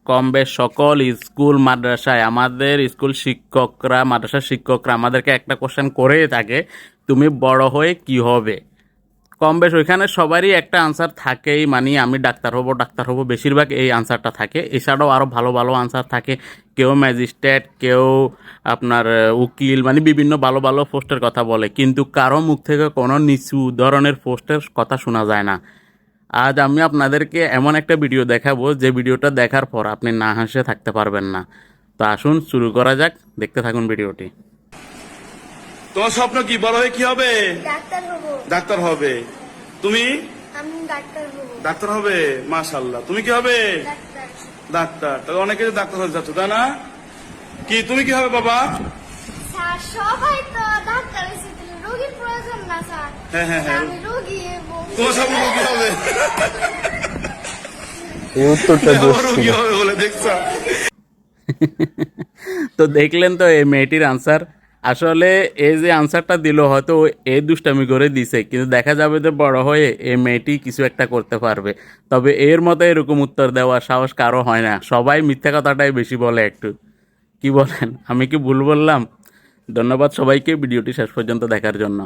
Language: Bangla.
কম বেশ সকল স্কুল মাদ্রাসায় আমাদের স্কুল শিক্ষকরা মাদ্রাসার শিক্ষকরা আমাদেরকে একটা কোশ্চেন করেই থাকে, তুমি বড় হয়ে কি হবে। কম বেশ ওইখানে সবারই একটা আনসার থাকেই, মানে আমি ডাক্তার হব, বেশিরভাগ এই আনসারটা থাকে। এছাড়াও আরও ভালো ভালো আনসার থাকে, কেউ ম্যাজিস্ট্রেট, কেউ আপনার উকিল, মানে বিভিন্ন ভালো ভালো পোস্টের কথা বলে, কিন্তু কারো মুখ থেকে কোনো নিচু ধরনের পোস্টের কথা শোনা যায় না। আজ আমি আপনাদেরকে এমন একটা ভিডিও দেখাবো যে ভিডিওটা দেখার পর আপনি না হাসে থাকতে পারবেন না। তো আসুন শুরু করা যাক, দেখতে থাকুন ভিডিওটি। তোমার স্বপ্ন কি? বড় হয়ে কি হবে? ডাক্তার হব। ডাক্তার হবে। তুমি? আমি ডাক্তার হব। ডাক্তার হবে, মাশাআল্লাহ। তুমি কি হবে? ডাক্তার। ডাক্তার। তাহলে অনেকে ডাক্তার হতে যাচ্ছে, তাই না? কি তুমি কি হবে বাবা? স্যার সবাই তো ডাক্তার হয়েছে, রোগীর প্রয়োজন না স্যার। হ্যাঁ, হ্যাঁ, হ্যাঁ। আমি রোগী হব। তোমার স্বপ্ন কি হবে? এই উত্তরটা রোগী হবে বলে দেখছো? তো দেখলেন তো এই মেয়েটির আনসার। আসলে এই যে আনসারটা দিল হয়তো এই দুষ্টামি করে দিছে, কিন্তু দেখা যাবে যে বড় হয়ে এই মেয়েটি কিছু একটা করতে পারবে। তবে এর মতো এরকম উত্তর দেওয়ার সাহস কারো হয় না, সবাই মিথ্যা কথাটাই বেশি বলে একটু। কি বলেন, আমি কি ভুল বললাম? ধন্যবাদ সবাইকে ভিডিওটি শেষ পর্যন্ত দেখার জন্য।